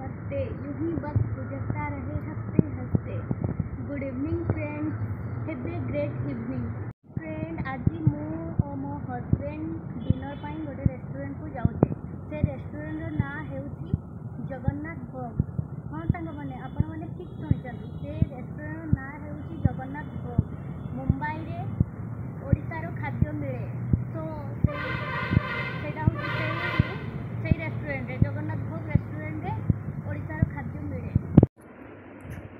नमस्ते, यूं ही वक्त गुजरता रहे हंसते हंसते। Good evening friends, have a great evening. Friend, आज मु मो हजबैंड डिनर पाई गोटे रेस्टोरेंट को जाऊे। से रेस्टोरेंट ना हेउची जगन्नाथ भोग। हाँ सांग मैंने आपण मैंने ठीक शुणी। से रेस्टोरेंट ना हेउची जगन्नाथ भोग। मुंबई रे ओडिशार खाद्य मिले। तो सेटा हूँ से रेस्टोरेंट जगन्नाथ भोग रेस्टोरेंट ओडिशार खाद्य मिले।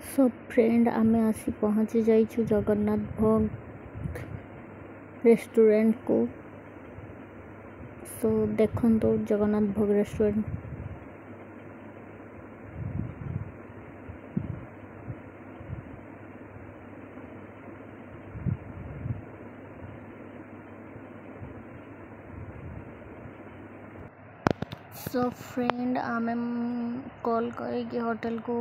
सो फ्रेंड, आमे आसी पहुँची जाइछु जगन्नाथ भोग रेस्टोरेंट को। सो देखो तो जगन्नाथ भोग रेस्टोरेंट। सो फ्रेंड, आम कॉल कर होटल को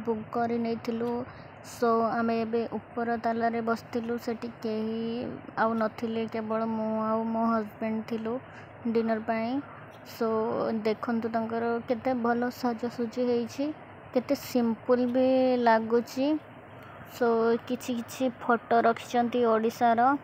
बुक कर नहीं। सो आम ए ऊपर तालारे बसलु। सेठी कहीं आउ नथिले, केवल मु आउ मो हजबैंड थिलु डिनर पाई। सो देखंतु तांकर केते भल सजासुजी होईछि, केते सिंपल भी लागुची। सो किछि किछि फोटो रखिछंती ओडिसा रो।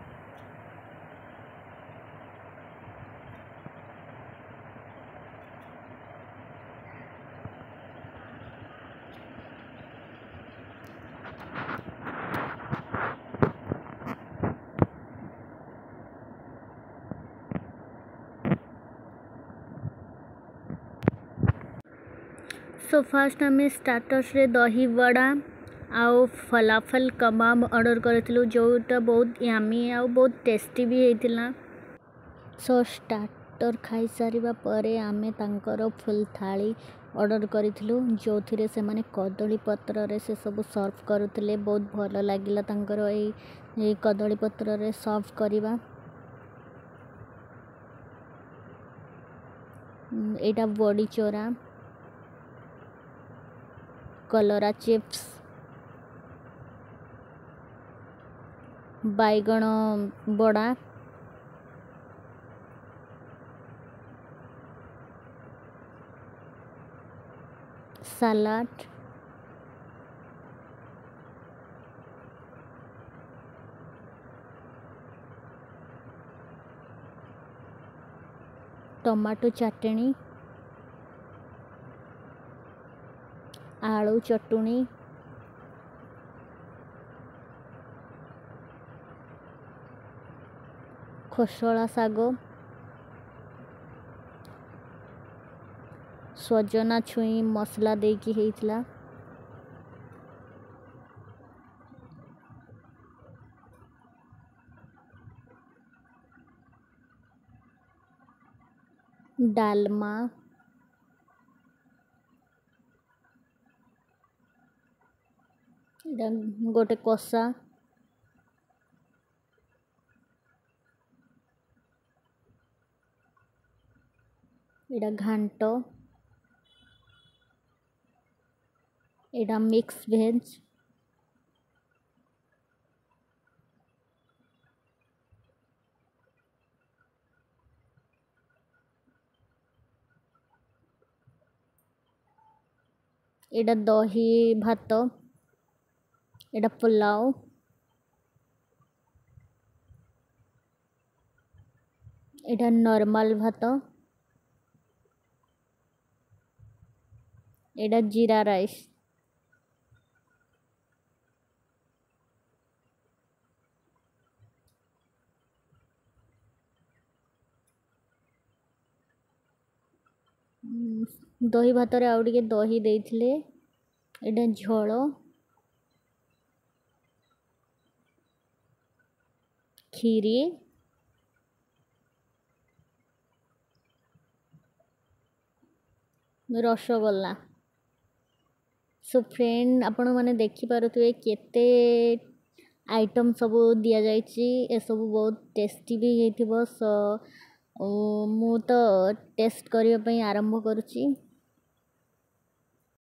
सो फास्ट आम स्टार्टर्स रे दही बड़ा आउ फलाफल कबाब ऑर्डर करथिलु, जोटा बहुत यामी आउ बहुत टेस्टी भी होइतिला। सो स्टार्टर खाई सारिबा परे आमे तांकर फुल थाली ऑर्डर करथिलु, जोथिरे से माने कदली पत्र रे से सब सर्व करुथिले। बहुत भल लागिला तांकर ए कदली पत्र रे सर्व करिबा। एटा बड़ी चोरा, कलरा चिप्स, बैगण बड़ा, सलाड, टमाटो चटनी, आलू चटनी, खोसला साग, सजना छुई मसला देकी हेइतला, डालमा, गोटे कषा, एटा घांट, एटा मिक्स वेज, एटा दही भात, एटा पुलाव, एटा नॉर्मल भात, एटा जीरा राइस। दही भात रे आउ टिके दही देइथिले। एटा झोल, खीरी, रसगोल्ला। सो फ्रेंड, आपण माने देखि पारुथुए केते आइटम सब दिया जाइछि। ए सब बहुत टेस्टी भी हेथिबो। सो मु तो टेस्ट करिया पई आरंभ करूछि।